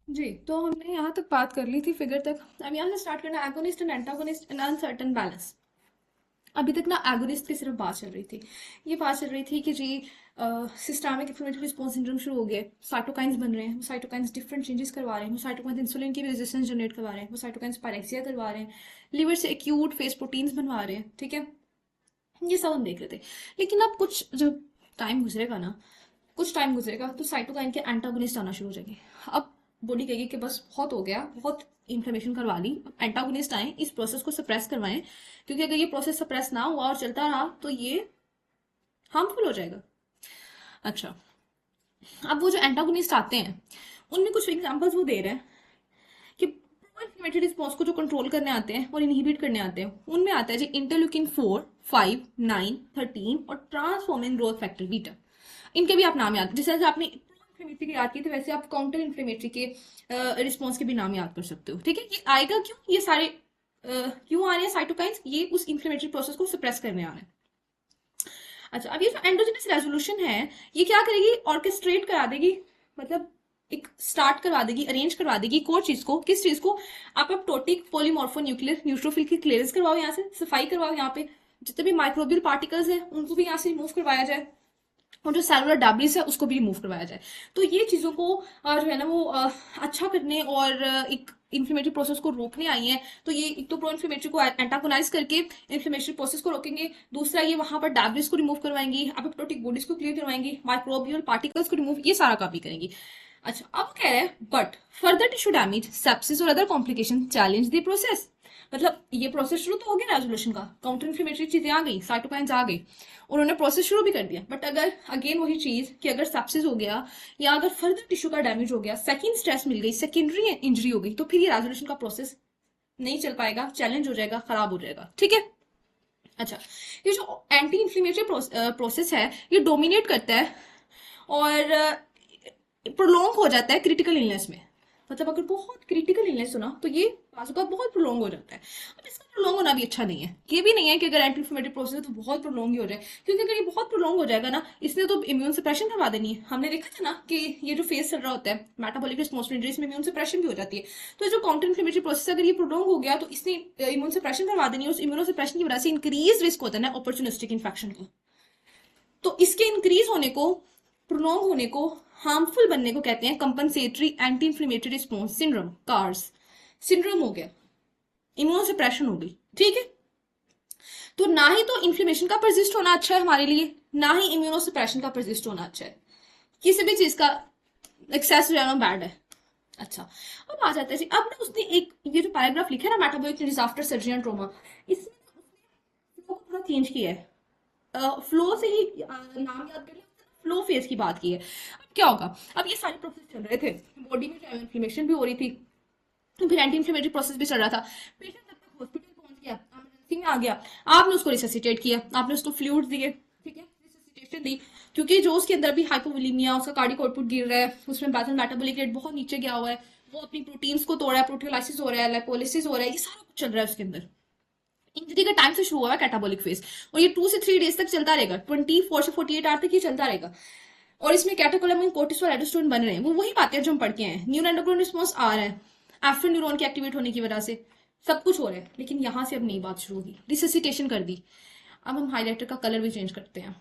जी, तो हमने यहाँ तक बात कर ली थी फिगर तक। अब यहाँ से स्टार्ट करना agonist and antagonist in uncertain balance. अभी तक ना एगोनिस्ट की सिर्फ बात चल रही थी। ये बात चल रही थी कि जी सिस्टमिक इन्फ्लेमेटरी रिस्पॉन्स सिंड्रोम शुरू हो गया, साइटोकाइंस बन रहे हैं, वो साइटोकाइंस डिफरेंट चेंजेस करवा रहे हैं, वो साइटोकाइंस इंसुलिन की भी रेजिस्टेंस जनरेट करवा रहे हैं, वो साइटोकाइंस पायरेक्सिया करवा रहे हैं, लिवर से एक्यूट फेस प्रोटीन्स बनवा रहे हैं, ठीक है। ये सब हम देख रहे थे। लेकिन अब कुछ जब टाइम गुजरेगा ना, कुछ टाइम गुजरेगा तो साइटोकाइन के एंटागोनिस्ट आना शुरू हो जाएंगे। अब बॉडी कहेगी कि बस बहुत हो गया, बहुत इन्फ्लेमेशन करवा ली, अब एंटागोनिस्ट आए, इस प्रोसेस को सप्रेस करवाएं, क्योंकि अगर ये प्रोसेस सप्रेस ना हुआ और चलता रहा तो ये हार्मफुल हो जाएगा। अच्छा, अब वो जो एंटागोनिस्ट आते हैं उनमें कुछ एग्जांपल्स वो दे रहे हैं कि इन्फ्लेमेटरी रिस्पॉन्स को जो कंट्रोल करने आते हैं और इनहिबिट करने आते हैं, उनमें आता है जी इंटरल्यूकिन 4, 5, 9, 13 और ट्रांसफॉर्मिंग ग्रोथ फैक्टर बीटा। इनके भी आप नाम याद, जैसे आपने इन्फ्लेमेटरी के याद किए थे वैसे आप काउंटर इन्फ्लेमेटरी के रिस्पॉन्स के भी नाम याद कर सकते हो, ठीक है। ये आएगा क्यों, ये सारे क्यों आ रहे हैं साइटोकाइंस, ये उस इन्फ्लेमेटरी प्रोसेस को सप्रेस करने आ रहे हैं। अच्छा, अब ये जो एंडोजेनस रेजोल्यूशन है, ये क्या करेगी, ऑर्केस्ट्रेट करा देगी, मतलब एक स्टार्ट करवा देगी, अरेंज करवा देगी कोर चीज को, किस चीज को, आप अपटोटिक पॉलीमॉर्फो न्यूक्लियर न्यूट्रोफिल की क्लियरेंस करवाओ, यहाँ से सफाई करवाओ, यहाँ पे जितने भी माइक्रोबियल पार्टिकल्स हैं उनको भी यहाँ से रिमूव करवाया जाए, और जो सेलुलर डैब्रिज है उसको भी रिमूव करवाया जाए। तो ये चीजों को जो है ना वो अच्छा करने और एक इन्फ्लेमेटरी प्रोसेस को रोकने आई है। तो ये एक तो प्रो इन्फ्लेमेटरी को एंटागोनाइज करके इन्फ्लेमेटरी प्रोसेस को रोकेंगे, दूसरा ये वहां पर डैब्रिज को रिमूव करवाएंगी, एपोप्टोटिक बॉडीज को क्लियर करवाएंगी, माइक्रोबियल पार्टिकल्स को रिमूव, ये सारा काम भी करेंगी। अच्छा, अब कह रहे हैं but further tissue damage, sepsis और other complication challenge the process. मतलब ये प्रोसेस शुरू तो हो गया रेजोल्यूशन का, काउंटर इन्फ्लेमेटरी चीजें आ गई, साइटोकाइंस आ गई, उन्होंने प्रोसेस शुरू भी कर दिया, बट अगर अगेन वही चीज कि अगर सेप्सिस हो गया या अगर फर्दर टिश्यू का डैमेज हो गया, सेकंड स्ट्रेस मिल गई, सेकेंडरी इंजरी हो गई, तो फिर ये रेजोल्यूशन का प्रोसेस नहीं चल पाएगा, चैलेंज हो जाएगा, खराब हो जाएगा, ठीक है। अच्छा, ये जो एंटी इन्फ्लेमेटरी प्रोसेस है ये डोमिनेट करता है और प्रोलोंग हो जाता है क्रिटिकल इलनेस में। मतलब अगर बहुत क्रिटिकल इलनेस हो ना तो ये बाजू का बहुत प्रोलोंग हो जाता है। अब इसका प्रोलोंग होना भी अच्छा नहीं है, ये भी नहीं है कि अगर एंटी इन्फ्लेमेटरी प्रोसेस है तो बहुत प्रोलोंग ही हो जाए, क्योंकि अगर ये बहुत प्रोलोंग हो जाएगा ना, इसने तो इम्यून सप्रेशन करवा देनी है। हमने देखा था ना कि ये जो फेस चल रहा होता है मेटाबॉलिक रिस्पॉन्स में इम्यून सप्रेशन भी हो जाती है। तो जो काउंटर इन्फ्लेमेटरी प्रोसेस अगर ये प्रोलोंग हो गया तो इसने इम्यून सप्रेशन करवा देनी है, उस इम्यूनो सप्रेशन की वजह से इंक्रीज रिस्क होता है ना अपॉर्चुनिस्टिक इन्फेक्शन का। तो इसके इंक्रीज होने को, प्रोलॉन्ग होने को, हार्मफुल बनने को कहते हैं compensatory anti inflammatory response syndrome, cars syndrome हो गया, इम्यूनो सप्रेशन हो गई, ठीक है। तो ना ही तो इन्फ्लेमेशन का परसिस्ट होना अच्छा है हमारे लिए, ना ही इम्यूनो सप्रेशन का परसिस्ट होना अच्छा है, किसी भी चीज का एक्सेस जो है ना बैड है। अच्छा, अब आ जाता है जी, अब ना उसने एक ये जो पैराग्राफ लिखा है ना metabolic changes after surgery and trauma, इसमें फ्लो को थोड़ा चेंज किया है। फ्लो से ही नाम याद कर लिया, फ्लो फेज की बात की है। अब क्या होगा, अब ये सारे प्रोसेस चल रहे थे, बॉडी में इन्फ्लेमेशन भी हो रही थी, फिर एंटी इन्फ्लेमेटरी प्रोसेस भी चल रहा था, पेशेंट जब तक हॉस्पिटल पहुंच गया, इमरजेंसी में आ गया, आपने उसको रिससिटेट किया, आपने उसको फ्लूइड्स दिए, ठीक है, रिससिटेशन दी, क्योंकि जो उसके अंदर भी हाइपोवोलीमिया, उसका कार्डिक आउटपुट गिर रहा है, उसमें बेसल मेटाबॉलिक रेट बहुत नीचे गया हुआ है, वो अपनी प्रोटीन्स को तोड़ रहा है, प्रोटियोलाइसिस हो रहा है, लाइपोलिसिस हो रहा है, ये सारा कुछ चल रहा है उसके अंदर। इंजरी का टाइम से शुरू हुआ है कैटाबॉलिक फेज, और ये 2 से 3 डेज तक चलता रहेगा, 24 से 48 आवर तक ये चलता रहेगा। और इसमें कैटेकोलामिन, कोर्टिसोल, एल्डोस्टेरोन बन रहे हैं, वो वही बातें जो हम पढ़ के आए हैं, न्यूरो एंडोक्राइन रिस्पॉन्स आ रहा है, एफ्रिन न्यूरॉन के एक्टिवेट होने की वजह से सब कुछ हो रहा है। लेकिन यहां से अब नई बात शुरू होगी, रिससिटेशन कर दी। अब हम हाईलाइटर का कलर भी चेंज करते हैं।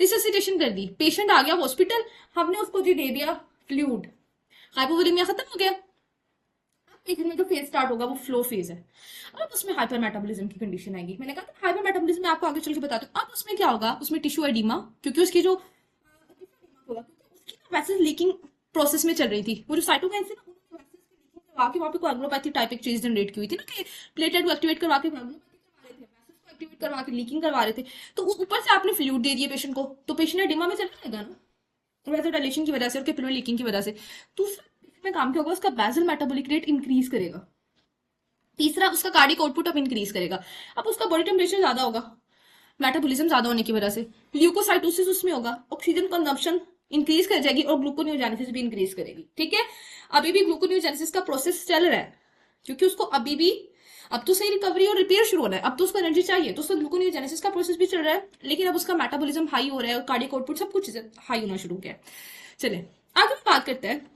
रिससिटेशन कर दी, पेशेंट आ गया हॉस्पिटल, हमने उसको जी दे दिया फ्लूइड, हाइपोवोलीमिया खत्म हो गया। एक में जो फेज स्टार्ट होगा वो फ्लो फेज है। अब उसमें हाइपर मेटाबॉलिज्म की कंडीशन आएगी, मैंने कहा था हाइपर मेटाबॉलिज्म में आपको आगे चल के बताती हूँ। अब उसमें क्या होगा, उसमें टिश्यू एडिमा, क्योंकि उसकी जो होगा, क्योंकि उसकी ना वैसे लीकिंग प्रोसेस में चल रही थी, वो जो साइटोकाइन से ना वहां के वहां पे कोएगुलोपैथी टाइप एक चीज जनरेट की हुई थी ना, कि प्लेटलेट को एक्टिवेट करवा के कोएगुलोपैथी करवा रहे थे, वैसे उसको एक्टिवेट करवा के लीकिंग करवा रहे थे। तो ऊपर से आपने फ्लूइड दे दिया पेशेंट को, तो पेशेंट एडिमा में चला जाएगा ना, वैसे डायलेशन की वजह से और कैपिलरी लीकिंग की वजह से। दूसरा में काम क्या होगा, उसका बेसल मेटाबॉलिक रेट इंक्रीज करेगा। तीसरा, उसका कार्डिक आउटपुट अब इंक्रीज करेगा। अब उसका बॉडी टेम्परेचर ज्यादा होगा, मेटाबॉलिज्म ज्यादा होने की वजह से ल्यूकोसाइटोसिस उसमें होगा, ऑक्सीजन कंजम्पशन इंक्रीज कर जाएगी और ग्लूकोनियोजेनेसिस भी इंक्रीज करेगी, ठीक है। अभी भी ग्लूकोनियोजेनेसिस का प्रोसेस चल रहा है, क्योंकि उसको अभी भी, अब तो सही रिकवरी और रिपेयर शुरू होना है, अब तो उसको एनर्जी चाहिए, तो उसका ग्लूकोनियोजेनेसिस का प्रोसेस भी चल रहा है, लेकिन अब उसका मेटाबॉलिज्म हाई हो रहा है और कार्डिक आउटपुट सब कुछ हाई होना शुरू हो गया है। चले आगे बात करते हैं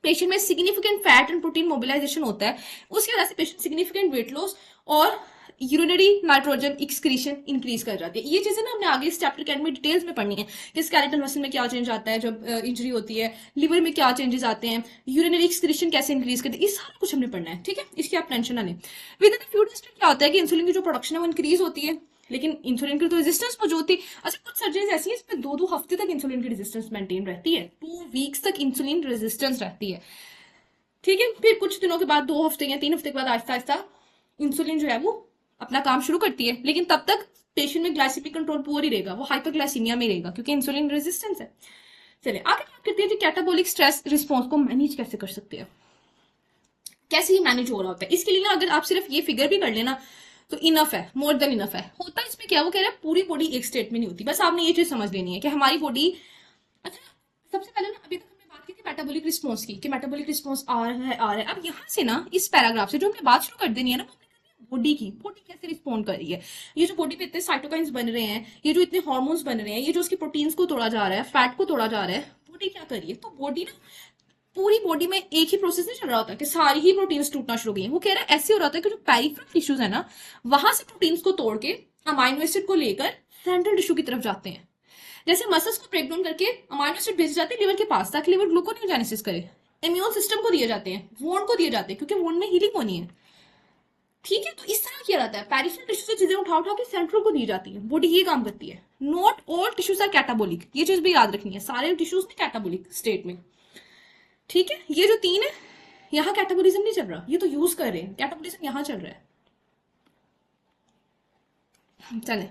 पेशेंट में significant fat and protein mobilisation होता है, उसकी वजह से पेशेंट सिग्निफिकेंट वेट लॉस और यूरिनरी नाइट्रोजन एक्सक्रीशन इंक्रीज कर जाती है। ये चीजें ना हमने आगे इस चैप्टर के एंड में डिटेल्स में पढ़नी है कि स्केलेटल मसल में क्या चेंज आता है जब इंजरी होती है, लिवर में क्या चेंजेस आते हैं, यूरिनरी एक्सक्रीशन कैसे इंक्रीज करती है, ये सारा कुछ हमने पढ़ना है, ठीक है। इसकी आप टेंशन ना लें। विद इन फ्यू डेज क्या होता है कि इंसुलिन की जो प्रोडक्शन है वो इंक्रीज होती है, लेकिन इंसुलिन की तो रेजिस्टेंस मौजूद थी। अच्छा, कुछ सर्जरीज ऐसी है इसमें 2-2 हफ्ते तक इंसुलिन की रेजिस्टेंस मेंटेन रहती है, 2 वीक्स तक इंसुलिन रेजिस्टेंस रहती है, ठीक है। फिर कुछ दिनों के बाद 2 हफ्ते या 3 हफ्ते के बाद आहिस्ता आहिस्ता इंसुलिन जो है वो अपना काम शुरू करती है, लेकिन तब तक पेशेंट में ग्लाइसेमिक कंट्रोल पुअर ही रहेगा, वो हाइपरग्लाइसीमिया में रहेगा क्योंकि इंसुलिन रेजिस्टेंस है। चलिए आगे बात करते हैं कि कैटाबोलिक स्ट्रेस रिस्पॉन्स को मैनेज कैसे कर सकते हैं, कैसे ही मैनेज हो रहा होता है। इसके लिए ना अगर आप सिर्फ ये फिगर भी कर लेना तो इनफ है, मोर देन इनफ है। होता है इसमें क्या, वो कह रहा है पूरी बॉडी एक स्टेट में नहीं होती, बस आपने ये चीज समझ लेनी है कि हमारी बॉडी। अच्छा, सबसे पहले ना अभी तक हमने बात की थी मेटाबॉलिक रिस्पॉन्स की, कि मेटाबॉलिक रिस्पॉन्स आ रहा है आ रहा है। अब यहाँ से ना इस पैराग्राफ से जो हमने बात शुरू कर देनी है ना, बॉडी की, बॉडी कैसे रिस्पॉन्ड कर रही है। ये जो बॉडी पे इतने साइटोकाइंस बन रहे हैं, ये जो इतने हार्मोन्स बन रहे हैं, ये जो उसकी प्रोटीन्स को तोड़ा जा रहा है, फैट को तोड़ा जा रहा है, बॉडी क्या कर रही है। तो बॉडी ना पूरी बॉडी में एक ही प्रोसेस नहीं चल रहा होता कि सारी ही प्रोटीन्स टूटना शुरू हो गई हैं। वो कह रहा है ऐसे हो रहा होता है कि जो पेरिफेरल टिश्यूज है ना, वहां से प्रोटीन्स को तोड़ के अमाइनो एसिड को लेकर सेंट्रल टिश्यू की तरफ जाते हैं। जैसे मसल्स को ब्रेक डाउन करके अमाइनो एसिड भेजे जाते हैं लिवर के पास ताकि लिवर ग्लूकोनियोजेनेसिस करे। इम्यून सिस्टम को दिए जाते हैं, वोंड को दिए जाते हैं क्योंकि वोंड में हीलिंग होनी है, ठीक है। तो इस तरह किया जाता है, पेरिफेरल टिश्यू से चीजें उठा उठा के सेंट्रल को दी जाती है। बॉडी ये काम करती है। Not all tissues are catabolic, ये चीज भी याद रखनी है, सारे टिश्यूज नहीं कैटाबोलिक स्टेट में, ठीक है। ये जो 3 है यहाँ कैटाबोलिज्म नहीं चल रहा, ये तो यूज कर रहे हैं, कैटाबोलिज्म यहाँ चल रहा है। चले,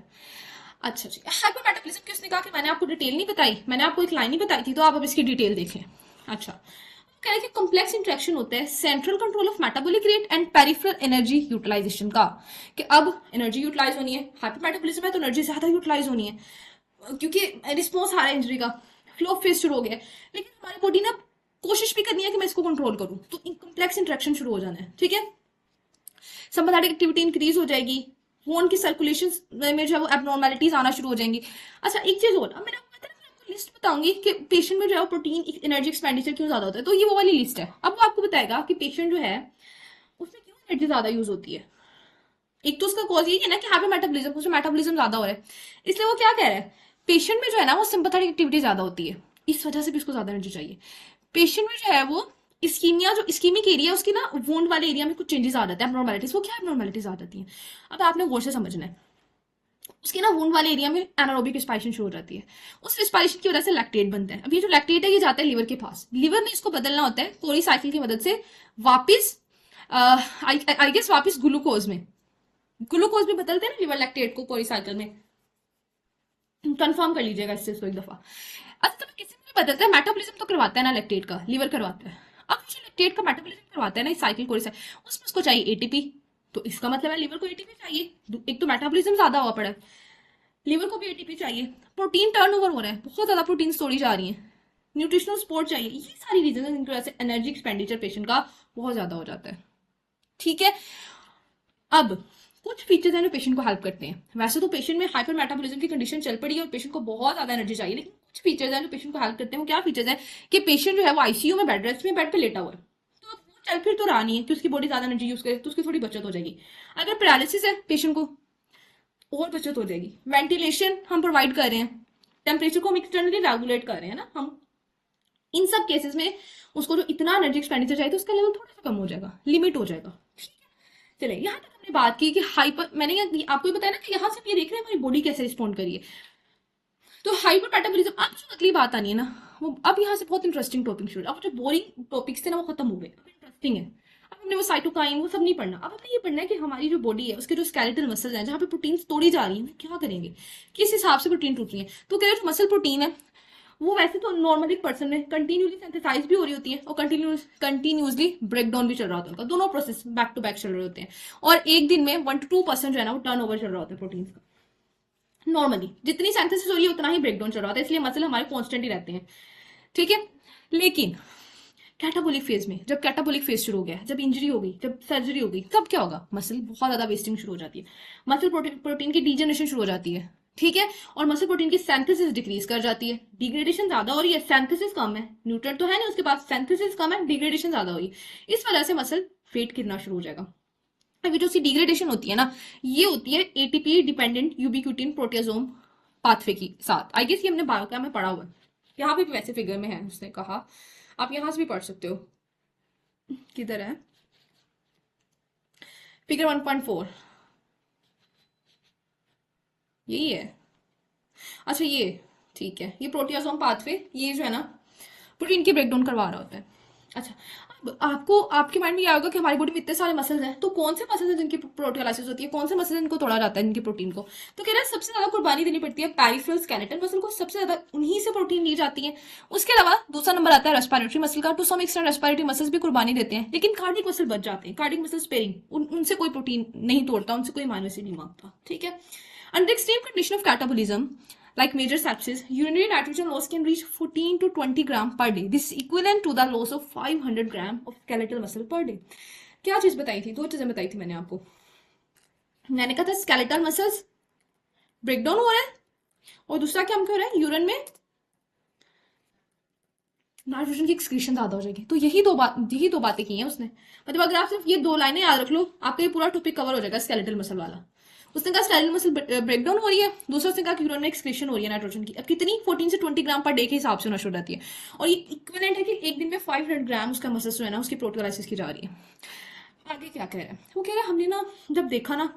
अच्छा जी, हाइपरमेटाबॉलिज्म की उसने कहा कि मैंने आपको डिटेल नहीं बताई, मैंने आपको एक लाइन ही बताई थी, तो आप अब इसकी डिटेल देख लें। अच्छा, कह रहे कि कॉम्प्लेक्स इंटरेक्शन होता है central control of metabolic rate and peripheral energy utilisation का, कि अब एनर्जी यूटिलाइज होनी है, हाइपरमेटाबॉलिज्म है तो एनर्जी ज्यादा यूटिलाइज होनी है क्योंकि रिस्पॉन्स आ रहा है इंजरी का, फ्लो फेज शुरू हो गया है, लेकिन हमारी बॉडी ने कोशिश भी करनी है कि मैं इसको कंट्रोल करूं, तो कॉम्प्लेक्स इंटरेक्शन शुरू हो जाना है, ठीक है। सिंपैथेटिक एक्टिविटी इंक्रीज हो जाएगी, वोन की सर्कुलेशन में जो है वो एबनॉर्मैलिटीज आना शुरू हो जाएंगी। अच्छा, एक चीज और, अब मैंने आपको लिस्ट बताऊंगी कि पेशेंट में जो है प्रोटीन एनर्जी एक्सपेंडिचर क्यों ज्यादा होता है, तो ये वो वाली लिस्ट है। अब वो आपको बताएगा कि पेशेंट जो है उसमें क्यों एनर्जी ज्यादा यूज होती है। एक तो उसका कॉज ये है ना कि हाइपर मेटाबॉलिज्म, उसमें मेटाबॉलिज्म ज्यादा हो रहा है, इसलिए वो क्या कह रहा है, पेशेंट में जो है ना वो सिंपैथेटिक एक्टिविटी ज्यादा होती है, इस वजह से भी उसको ज्यादा एनर्जी चाहिए। पेशेंट में जो है वो इस्कीमिया, जो इस्कीमिक एरिया उसकी ना वोंड वाले एरिया में कुछ चेंजेस आ जाते हैं, एबनॉर्मैलिटीज। वो क्या एबनॉर्मैलिटीज आ जाती हैं, अब आपने गौर से समझना है। उसके ना वोंड वाले एरिया में एनारोबिक रिस्पायरेशन शुरू हो जाती है, उस रिस्पायरेशन की वजह से लैक्टेट बनता है। अब ये जो लैक्टेट है ये जाता है लिवर के पास, लिवर ने इसको बदलना होता है कोरी साइकिल की मदद से वापिस आई गेस वापिस ग्लूकोज में, ग्लूकोज भी बदलते हैं ना लिवर लैक्टेट को कोरी साइकिल में, कंफर्म कर लीजिएगा इससे इसको एक दफा। अच्छा, तो किसी में भी बदलता है, मेटाबॉलिज्म तो करवाता है ना लैक्टेट का, लिवर करवाता है। अब जो लैक्टेट का मेटाबॉलिज्म करवाता है ना इस साइकिल कोरी साइकिल, उसमें उसको चाहिए एटीपी, तो इसका मतलब है लिवर को एटीपी चाहिए। एक तो मेटाबॉलिज्म ज्यादा हुआ पड़ा है, लिवर को भी एटीपी चाहिए, प्रोटीन टर्नओवर हो रहा है, बहुत ज्यादा प्रोटीन तोड़ी जा रही है, न्यूट्रिशनल सपोर्ट चाहिए, ये सारी रीजन है जिनकी वजह से एनर्जी एक्सपेंडिचर पेशेंट का बहुत ज्यादा हो जाता है, ठीक है। अब कुछ फीचर्स हैं जो पेशेंट को हेल्प करते हैं। वैसे तो पेशेंट में हाइपर मेटाबॉलिज्म की कंडीशन चल पड़ी है और पेशेंट को बहुत ज्यादा एनर्जी चाहिए, लेकिन कुछ फीचर्स हैं जो पेशेंट को हेल्प करते हैं। वो क्या फीचर्स हैं कि पेशेंट जो है वो आईसीयू में बेड रेस्ट में बेड पे लेटा हुआ है, तो अब वो चल फिर तो रहा नहीं है कि उसकी बॉडी ज्यादा एनर्जी यूज करे, तो उसकी थोड़ी बचत हो जाएगी। अगर पैरालिसिस है पेशेंट को, और बचत हो जाएगी। वेंटिलेशन हम प्रोवाइड कर रहे हैं, टेम्परेचर को हम एक्सटर्नली रेगुलेट कर रहे हैं ना हम, इन सब केसेस में उसको जो इतना एनर्जी एक्सपेंडिचर चाहिए तो उसका लेवल थोड़ा सा कम हो जाएगा, लिमिट हो जाएगा, ठीक है। चलिए, यहाँ तक हमने बात की कि हाइपर, मैंने आपको ये बताया ना कि यहाँ से ये देख रहे हैं हमारी बॉडी कैसे रिस्पॉन्ड करिए, तो हाइपर मेटाबॉलिज्म। अब जो अगली बात आनी है ना, वो अब यहाँ से बहुत इंटरेस्टिंग टॉपिक शुरू, अब जो बोरिंग टॉपिक्स थे ना वो खत्म हो गए, अब इंटरेस्टिंग है। अब हमने वो साइटोकाइन वो सब नहीं पढ़ना, अब हमने ये पढ़ना है कि हमारी जो बॉडी है उसके जो स्केलेटल मसल्स हैं जहाँ पे प्रोटीन तोड़ी जा रही है, क्या करेंगे, किस हिसाब से प्रोटीन टूट रही है। तो कह रहे जो मसल प्रोटीन है वो वैसे तो नॉर्मली पर्सन में कंटिन्यूसली सिंथेसाइज भी हो रही होती है और कंटिन्यूसली ब्रेक डाउन भी चल रहा होता है उनका, दोनों प्रोसेस बैक टू बैक चल रहे होते हैं, और एक दिन में 1 to 2% जो है ना वो टर्न ओवर चल रहा होता है प्रोटीन का। नॉर्मली जितनी सिंथेसिस हो रही है उतना ही ब्रेक डाउन चल रहा होता है, इसलिए मसल हमारे कॉन्स्टेंट ही रहते हैं, ठीक है। लेकिन कैटाबोलिक फेज में, जब कैटाबोलिक फेज शुरू हो गया, जब इंजरी हो गई, जब सर्जरी हो गई, तब क्या होगा, मसल बहुत ज्यादा वेस्टिंग शुरू हो जाती है, मसल प्रोटीन की डीजनरेशन शुरू हो जाती है, ठीक है। और मसल प्रोटीन की सिंथेसिस डिक्रीज कर जाती है, डिग्रेडेशन ज्यादा हो रही है, सिंथेसिस कम है, न्यूट्रिएंट तो है नहीं उसके पास, सिंथेसिस कम है, डिग्रेडेशन ज्यादा हो रही है, इस वजह से मसल वेट गिरना शुरू हो जाएगा। अभी जो उसकी डिग्रेडेशन होती है ना, ये होती है एटीपी डिपेंडेंट यूबिक्यूटिन प्रोटियासोम पाथवे के साथ। आई गेस ये हमने बायोकेम में पढ़ा हुआ है, यहाँ पे भी वैसे फिगर में है उसने कहा, आप यहाँ से भी पढ़ सकते हो। किधर है फिगर 1.4, यही है। अच्छा ये ठीक है, ये प्रोटियासोम पाथवे, ये जो है ना प्रोटीन की ब्रेकडाउन करवा रहा होता है। अच्छा, अब आपको आपके माइंड में ये होगा कि हमारी बॉडी में इतने सारे मसल्स हैं, तो कौन से मसल्स हैं जिनकी प्रोटियोलाइसिस होती है, कौन से मसल इनको तोड़ा जाता है इनके प्रोटीन को? तो कह रहा है सबसे ज्यादा कुर्बानी देनी पड़ती है पैरिफेरल स्केलेटल मसल को, सबसे ज्यादा उन्हीं से प्रोटीन ली जाती है। उसके अलावा दूसरा नंबर आता है रेस्पिरेटरी मसल का, to some extent respiratory muscles भी कुर्बानी देते हैं, लेकिन कार्डिक मसल बच जाते हैं, कार्डिक मसल स्पेयरिंग, उनसे कोई प्रोटीन नहीं तोड़ता, उनसे कोई माइनस नहीं मांगता, ठीक है। Under extreme condition of catabolism, like major sepsis, urinary nitrogen loss can reach 14 to 20 gram per day. This is equivalent to the loss of 500 gram of skeletal muscle per day. क्या चीज बताई थी? दो चीजें बताई थी मैंने आपको। मैंने कहा था स्केलेटल मसल्स ब्रेकडाउन हो रहा है, और दूसरा क्या हम कह रहे हैं, यूरिन में नाइट्रोजन की एक्सक्रीशन ज्यादा हो जाएगी। तो यही दो बातें की हैं उसने। मतलब अगर आप सिर्फ ये दो लाइनें याद रख लो, आपका ये पूरा टॉपिक कवर हो जाएगा स्केलेटल मसल वाला। उसने कहा स्केलेटल मसल ब्रेकडाउन हो रही है, दूसरा उसने कहा कि यूरिन में एक्सक्रीशन हो रही है नाइट्रोजन की। अब कितनी? 14 से 20 ग्राम पर डे के हिसाब से नष्ट हो जाती है, और ये इक्विवेलेंट है कि एक दिन में 500 ग्राम उसका मसल जो है ना उसकी प्रोटियोलाइसिस की जा रही है। आगे क्या कह रहे हैं वो? कह रहे हैं हमने ना जब देखा ना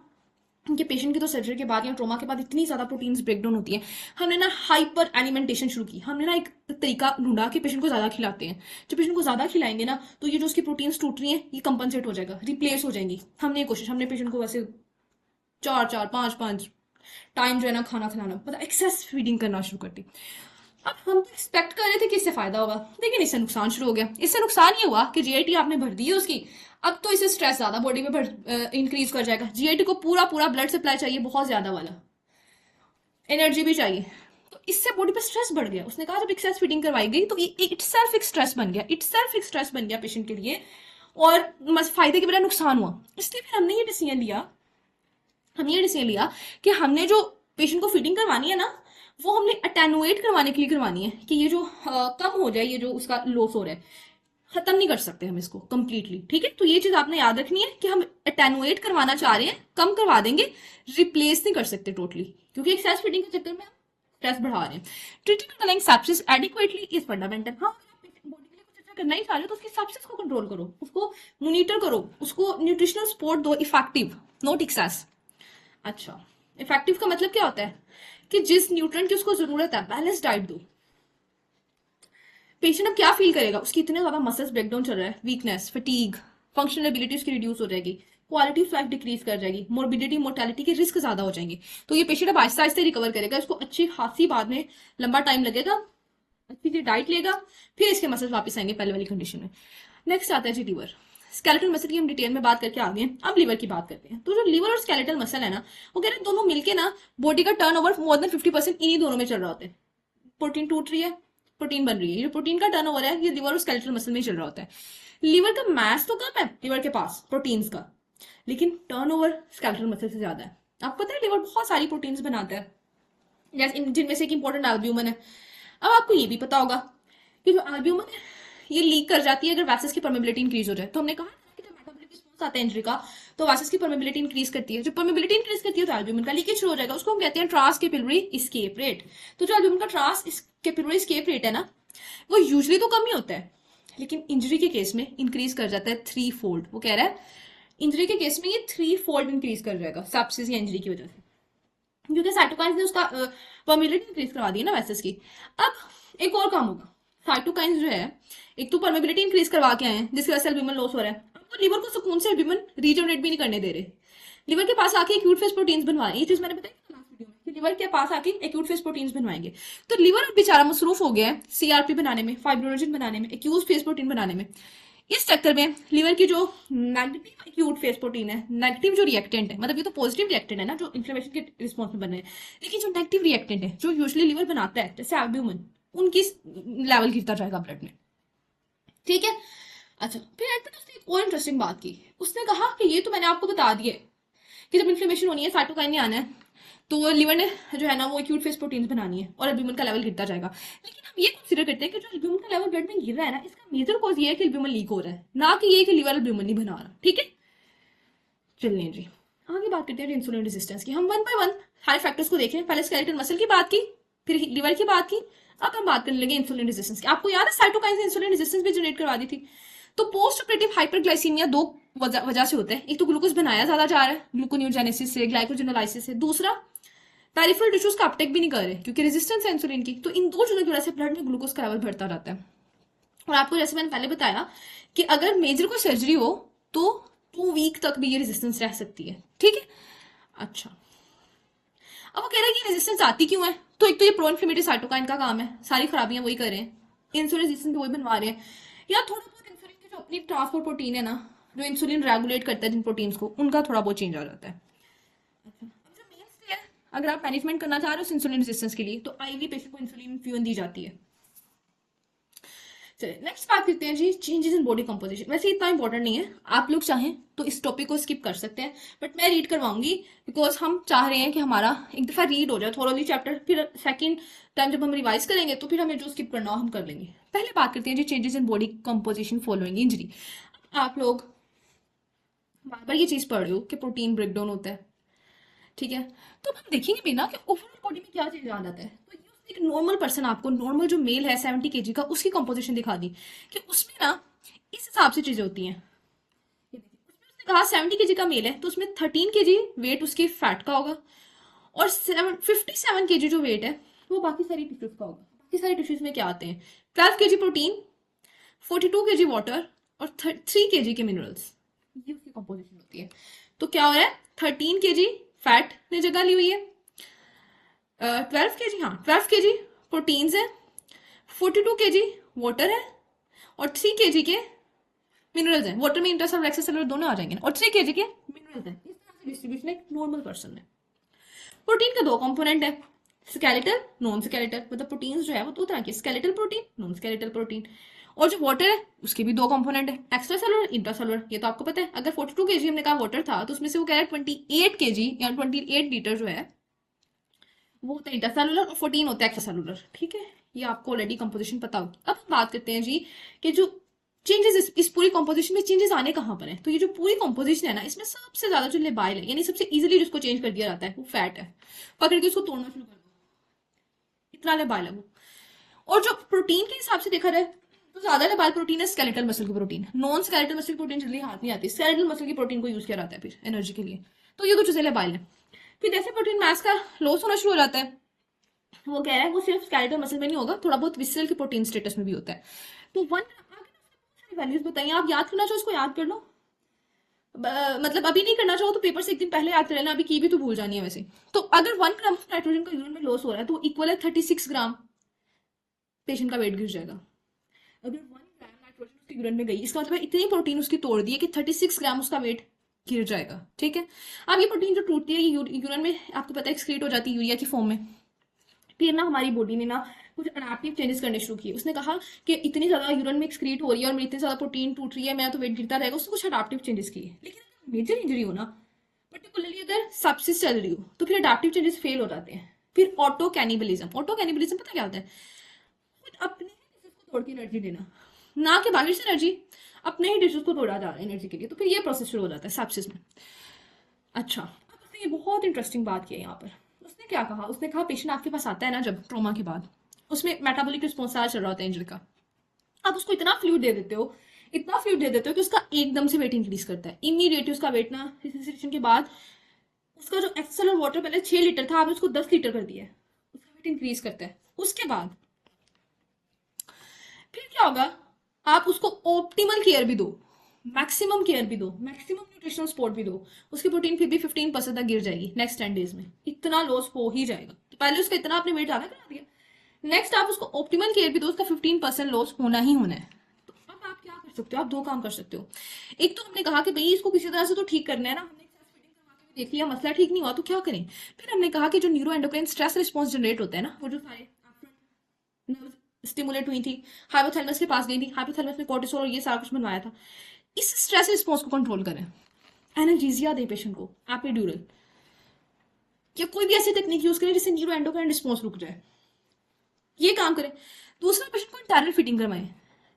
उनके पेशेंट की तो सर्जरी के बाद या ट्रोमा के बाद इतनी ज्यादा प्रोटीन्स ब्रेकडाउन होती है, हमने ना हाइपर एलिमेंटेशन शुरू की। हमने ना एक तरीका ढूंढा कि पेशेंट को ज्यादा खिलाते हैं, जो पेशेंट को ज्यादा खिलाएंगे ना तो ये जो उसकी प्रोटीन्स टूट रही हैं ये कंपनसेट हो जाएगा, रिप्लेस हो जाएंगी। हमने पेशेंट को वैसे 4-4 5-5 टाइम जो है ना खाना खिलाना, मतलब एक्सेस फीडिंग करना शुरू कर दी। अब हम तो एक्सपेक्ट कर रहे थे कि इससे फायदा होगा, लेकिन इससे नुकसान शुरू हो गया। इससे नुकसान ये हुआ कि जीआईटी आपने भर दी है उसकी, अब तो इसे स्ट्रेस ज्यादा बॉडी में इंक्रीज कर जाएगा। जीआईटी को पूरा पूरा ब्लड सप्लाई चाहिए, बहुत ज्यादा वाला, एनर्जी भी चाहिए, तो इससे बॉडी पे स्ट्रेस बढ़ गया। उसने कहा जब एक्सेस फीडिंग करवाई गई तो इट सेल्फ एक स्ट्रेस बन गया, पेशेंट के लिए, और फायदे के बजाय नुकसान हुआ। इसलिए फिर हमने ये डिसीजन लिया कि हमने जो पेशेंट को फीडिंग करवानी है ना, वो हमने अटेनुएट करवाने के लिए करवानी है, कि ये जो कम हो जाए, ये जो उसका लॉस हो रहा है, खत्म नहीं कर सकते हम इसको कंप्लीटली, ठीक है। तो ये चीज आपने याद रखनी है कि हम अटेनुएट करवाना चाह रहे हैं, कम करवा देंगे, रिप्लेस नहीं कर सकते टोटली, क्योंकि एक्सेस फीडिंग के चक्कर में हम स्ट्रेस बढ़ा रहे हैं। Treating underlying sepsis adequately is fundamental. हाँ, बॉडी के लिए कुछ अच्छा करना ही चाह रहे हो तो उसकी सेप्सिस को कंट्रोल करो, उसको मॉनिटर करो, उसको न्यूट्रिशनल सपोर्ट दो, इफेक्टिव, नॉट एक्सेस। अच्छा, इफेक्टिव का मतलब क्या होता है कि जिस न्यूट्रिएंट की उसको जरूरत है बैलेंस डाइट दो। पेशेंट अब क्या फील करेगा? उसकी इतने ज्यादा मसल्स ब्रेकडाउन चल रहा है, वीकनेस, फटीग, फंक्शनल एबिलिटी उसकी रिड्यूस हो जाएगी, क्वालिटी ऑफ लाइफ डिक्रीज कर जाएगी, मोर्बिडिटी मोर्टेलिटी के रिस्क ज्यादा हो जाएंगे। तो ये पेशेंट अब आहिस्ता आहिस्ता रिकवर करेगा, इसको अच्छी खासी बाद में लंबा टाइम लगेगा, अच्छी सी डाइट लेगा, फिर इसके मसल्स वापस आएंगे पहले वाली कंडीशन में। नेक्स्ट आता है जी लीवर। स्केलेटल मसल की हम डिटेल में बात करके आ गए, अब लीवर की बात करते हैं। तो जो लीवर और स्केलेटल मसल है ना, वो कह रहे हैं दोनों मिलके ना बॉडी का टर्नओवर मोर देन 50% इन्हीं दोनों में चल रहा होता है। प्रोटीन टूट रही है, प्रोटीन बन रही है, ये प्रोटीन का टर्नओवर है, ये लिवर और स्केलेटल मसल में चल रहा होता है। लीवर का मास तो कम है लिवर के पास प्रोटीन्स का, लेकिन टर्नओवर स्केलेटल मसल से ज्यादा है। आपको पता है लिवर बहुत सारी प्रोटीन्स बनाता है, जैसे जिनमें से एक इंपॉर्टेंट एल्ब्यूमिन है। अब आपको ये भी पता होगा कि जो एल्ब्यूमिन है ये लीक कर जाती है अगर वैसेस की परमेबिलिटी इंक्रीज हो जाए। तो हमने कहा कि जब मेटाबॉलिक रिस्पॉन्स आता है इंजरी का, तो वैसेस की परमेबिलिटी इंक्रीज करती है, जब परमेबिलिटी इंक्रीज करती है तो एल्ब्यूमिन का लीकेज शुरू हो जाएगा, उसको हम कहते हैं ट्रांस कैपिलरी एस्केप रेट। तो जो एल्ब्यूमिन का ट्रांस कैपिलरी एस्केप रेट है ना, वो यूजुअली तो कम ही होता है, लेकिन इंजरी के केस में इंक्रीज कर जाता है 3 फोल्ड। वो कह रहा है इंजरी के केस में ये 3 फोल्ड इंक्रीज कर जाएगा सेप्सिस या इंजरी की वजह से, क्योंकि साइटोकाइंस ने उसका परमेबिलिटी इंक्रीज करवा दी है ना वैसेस की। अब एक और काम होगा, साइटोकाइंस जो है एक तो परमेबिलिटी इंक्रीज करवा के आए हैं जिसकी वजह से एल्ब्यूमिन लॉस हो रहा है, अब वो लिवर को सुकून से एल्ब्यूमिन रीजनरेट भी नहीं करने दे रहे, लिवर के पास आके एक्यूट फेज प्रोटीन्स बनवा रहे हैं। ये चीज मैंने बताई लास्ट वीडियो में कि लिवर के पास आके एक्यूट फेज प्रोटीन्स बनवाएंगे। तो लिवर बेचारा मसरूफ हो गया है सीआरपी बनाने में, फाइब्रोनोजिन बनाने में, एक्यूट फेज प्रोटीन बनाने में। इस चक्कर में लिवर की जो नेगेटिव एक्यूट फेज प्रोटीन है, नेगेटिव जो रिएक्टेंट है, मतलब ये तो पॉजिटिव रिएक्टेंट है ना जो इन्फ्लेमेशन के रिस्पॉन्स में बन रहे हैं, लेकिन जो नेगेटिव रिएक्टेंट है जो यूजुअली लिवर बनाता है जैसे एल्ब्यूमिन, उनकी लेवल गिरता जाएगा ब्लड में, ठीक है। अच्छा, फिर उसने एक और इंटरेस्टिंग बात की, उसने कहा कि ये तो मैंने आपको बता दिया कि जब इन्फ्लेमेशन होनी है, साइटोकाइन ने आना है, तो लिवर ने जो है ना वो एक्यूट फेज प्रोटीन्स बनानी है और एल्ब्यूमिन का लेवल गिरता जाएगा। लेकिन हम ये कंसीडर करते हैं कि जो एल्ब्यूमिन का लेवल ब्लड में गिर रहा है ना, इसका मेजर कॉज ये है कि एल्ब्यूमिन लीक हो रहा है, ना कि ये कि लिवर एल्ब्यूमिन नहीं बना रहा। ठीक है, चलिए जी आगे बात करते हैं इंसुलिन रेजिस्टेंस की। हम वन बाय वन सारे फैक्टर्स को देखें। पहले स्केलेटल मसल की बात की, फिर लिवर की बात की, अब हम बात करने लगे इंसुलिन रेजिस्टेंस की। आपको याद है साइटोकाइन से इंसुलिन रेजिस्टेंस भी जनरेट करवा दी थी। तो पोस्ट ऑपरेटिव हाइपरग्लाइसीमिया दो वजह से होता है। एक तो ग्लूकोज बनाया ज्यादा जा रहा है ग्लूकोनियोजेनेसिस से, ग्लाइकोजेनोलाइसिस से, दूसरा पेरिफेरल टिश्यूज का अपटेक भी नहीं कर रहे क्योंकि रेजिस्टेंस है इंसुलिन की। तो इन दो चीजों की वजह से ब्लड में ग्लूकोज का लेवल बढ़ता रहता है। और आपको जैसे मैंने पहले बताया कि अगर मेजर कोई सर्जरी हो तो 2 वीक तक भी ये रेजिस्टेंस रह सकती है। ठीक है, अच्छा अब वो कह रहे हैं कि रेजिस्टेंस आती क्यों है। तो एक तो ये प्रो इन्फ्लेमेटरी साइटोकाइन का काम है, सारी खराबियां वही कर रहे हैं, इंसुलिन रेजिस्टेंस वही बनवा रहे हैं, या थोड़ा बहुत इंसुलिन की जो अपनी ट्रांसपोर्ट प्रोटीन है ना, जो इंसुलिन रेगुलेट करता है जिन प्रोटीन्स को, उनका थोड़ा बहुत चेंज आ जाता है। अच्छा, अब जो मेन स्टे है, अगर आप मैनेजमेंट करना चाह रहे हो इंसुलिन रेजिस्टेंस के लिए, तो आईवी पेशेंट को इंसुलिन इन्फ्यूजन दी जाती है। चलिए नेक्स्ट बात करते हैं जी चेंजेस इन बॉडी कंपोजिशन। वैसे इतना इंपॉर्टेंट नहीं है, आप लोग चाहें तो इस टॉपिक को स्किप कर सकते हैं, बट मैं रीड करवाऊंगी बिकॉज हम चाह रहे हैं कि हमारा एक दफा रीड हो जाए थोरोली चैप्टर, फिर सेकंड टाइम जब हम रिवाइज करेंगे तो फिर हमें जो स्किप करना हो हम कर लेंगे। पहले बात करते हैं जी changes in body composition following injury. आप लोग बार बार ये चीज पढ़ रहे हो कि प्रोटीन ब्रेकडाउन होता है, ठीक है, तो हम देखेंगे भी ना कि ओवरऑल बॉडी में क्या चेंज आ जाता है। तो ये एक नॉर्मल पर्सन, आपको नॉर्मल जो मेल है 70 kg का, उसकी कंपोजिशन दिखा दी कि उसमें ना इस हिसाब से चीजें होती हैं। ये देखिए, उसमें उसने कहा 70 kg का मेल है तो उसमें 13 kg वेट उसके फैट का होगा, और 57 kg जो वेट है वो बाकी सारी टिश्यूज का होगा। बाकी सारी टिश्यूज में क्या आते हैं, 12 kg प्रोटीन, 42 kg वाटर और 3 kg के मिनरल्स, ये उसकी कंपोजिशन होती है। तो क्या हो रहा है, 13 kg फैट ने जगह ली हुई है, 12 kg, हाँ 12 kg प्रोटीन्स है, 42 kg वाटर है, और 3 kg के मिनरल्स हैं। वाटर में इंट्रासेलुलर एक्स्ट्रासेलुलर दोनों आ जाएंगे ना, और 3 kg के मिनरल्स हैं। इस तरह से डिस्ट्रीब्यूशन एक नॉर्मल पर्सन है। प्रोटीन का 2 कंपोनेंट है, स्केलेटल नॉन स्केलेटल, मतलब प्रोटीन्स जो है वो 2 तरह के, skeletal protein, non skeletal protein. और जो वाटर है उसके भी 2 कंपोनेंट है, एक्स्ट्रा सेलुलर, इंट्रासेलुलर। ये तो आपको पता है। अगर 42 kg हमने कहा वाटर था तो उसमें से वो कह रहा है 28 kg या 28 लीटर जो है वो होता है इंट्रासेलुलर, और 14 होता है एक्स्ट्रासेलुलर। ठीक है, ये आपको ऑलरेडी कंपोजिशन पता होगी। अब हम बात करते हैं जी कि जो चेंजेस इस पूरी कंपोजिशन में चेंजेस आने कहाँ पर है। तो ये जो पूरी कंपोजिशन है ना, इसमें सबसे ज्यादा जो लेबाइल है, यानी सबसे इजीली जिसको चेंज कर दिया जाता है, वो फैट है। पकड़ के उसको तोड़ना शुरू कर दो, इतना लेबाइल है वो। और जो प्रोटीन के हिसाब से देखा जाए तो ज्यादा लेबाइल प्रोटीन है स्केलेटल मसल की प्रोटीन। नॉन स्केलेटल मसल की प्रोटीन जल्दी हाथ नहीं आती, स्केलेटल मसल की प्रोटीन को यूज किया जाता है फिर एनर्जी के लिए। तो ये कुछ लेबाइल है। फिर जैसे प्रोटीन मास का लॉस होना शुरू हो जाता है, वो कह रहा है वो सिर्फ स्केलेटल मसल में नहीं होगा, थोड़ा बहुत विसरल के प्रोटीन स्टेटस में भी होता है। तो वन वैल्यूज बताइए, आप याद करना चाहो उसको याद कर लो, मतलब अभी नहीं करना चाहो तो पेपर से एक दिन पहले याद कर लेना, अभी की भी तो भूल जानी है वैसे। तो अगर 1 ग्राम ऑफ नाइट्रोजन का यूरिन में लॉस हो रहा है तो इक्वल है 36 ग्राम, पेशेंट का वेट गिर जाएगा। अगर 1 ग्राम नाइट्रोजन उसके यूरिन में गई, इसका मतलब इतनी प्रोटीन उसकी तोड़ दी है कि 36 ग्राम उसका वेट गिर जाएगा। ठीक है, अब ये प्रोटीन जो टूटती है ये यूरिन में आपको पता है एक्सक्रीट हो जाती है यूरिया की फॉर्म में। फिर ना हमारी बॉडी ने ना कुछ अडेप्टिव चेंजेस करने शुरू किए। उसने कहा कि इतनी ज्यादा यूरिन में एक्सक्रीट हो रही है और मेरी इतनी ज्यादा प्रोटीन टूट रही है, मेरा तो वेट गिरता रहेगा। उसने कुछ अडेप्टिव चेंजेस किए। लेकिन अगर मेजर इंजरी हो ना, पर्टिकुलरली अगर सेप्सिस चल रही हो, तो फिर अडेप्टिव चेंजेस फेल हो जाते हैं। फिर ऑटो कैनिबलिज्म, ऑटो कैनिबलिज्म पता क्या होता है, खुद अपने ही डिशेज को तोड़ के एनर्जी देना, ना कि बाहर से एनर्जी, अपने ही डिशेज को तोड़ा जा रहा है एनर्जी के लिए। तो फिर ये प्रोसेस शुरू हो जाता है सेप्सिस में। अच्छा, अब उसने ये बहुत इंटरेस्टिंग बात की है यहाँ पर। उसने क्या कहा, उसने कहा पेशेंट आपके पास आता है ना जब ट्रॉमा के बाद, उसमें मेटाबॉलिक रिस्पॉन्स सारा चल रहा होता है इंजरी का, आप उसको इतना फ्लूइड दे देते हो, इतना फ्लूइड दे देते हो कि उसका एकदम से वेट इंक्रीज करता है। इमीडिएटली उसका वेट ना रिसरेसिटेशन के बाद, उसका जो एक्सेलर वाटर पहले 6 लीटर था, आपने उसको 10 लीटर कर दिया है, उसका वेट इंक्रीज करता है। उसके बाद फिर क्या होगा, आप उसको ऑप्टिमल केयर भी दो, मैक्सिमम केयर भी दो, मैक्सिमम न्यूट्रिशनल सपोर्ट भी दो, उसकी प्रोटीन फिर भी 15% तक गिर जाएगी नेक्स्ट 10 डेज में, इतना लॉस हो ही जाएगा। तो पहले उसका इतना आपने वेट ज्यादा करा दिया, नेक्स्ट आप उसको ऑप्टिमल केयर भी दो, उसका 15% लॉस होना ही होना है। तो अब आप क्या कर सकते हो, आप 2 काम कर सकते हो। एक तो हमने कहा कि भाई इसको किसी तरह से तो ठीक करना है ना, हमने देख लिया मसला ठीक नहीं हुआ तो क्या करें। फिर हमने कहा कि जो neuro endocrine stress response generate होता है ना, वो जो सारे स्टिमुलेट हुई थी, हाइपोथैलेमस के पास गई थी, हाइपोथैलेमस में कोर्टिसोल और ये सारा कुछ बनवाया था, इस स्ट्रेस रिस्पॉन्स को कंट्रोल करें। एनाल्जेसिया दे पेशेंट को, एपिड्यूरल, या कोई भी ऐसी टेक्निक यूज करें जिससे न्यूरो एंडोक्राइन रिस्पॉन्स रुक जाए, ये काम करें। दूसरा, पेशेंट को इंटरनल फीडिंग करवाएं।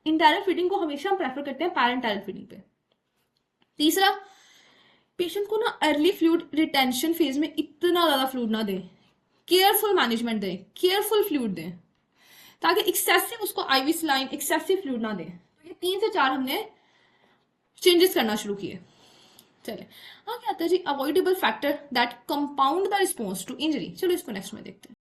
इंटरनल फीडिंग को हमेशा हम प्रेफर करते हैं पैरेंटल फीडिंग पे। तीसरा, पेशेंट को ना अर्ली फ्लूइड रिटेंशन फेज में इतना ज्यादा फ्लूइड ना दें, केयरफुल मैनेजमेंट दें, केयरफुल फ्लूइड दें, ताकि एक्सेसिव उसको आईवी सलाइन, एक्सेसिव फ्लूइड ना दें। तो ये 3 से 4 हमने चेंजेस करना शुरू किए। चले आगे आता है जी, avoidable factor that compound the response to injury. चलो इसको नेक्स्ट में देखते हैं।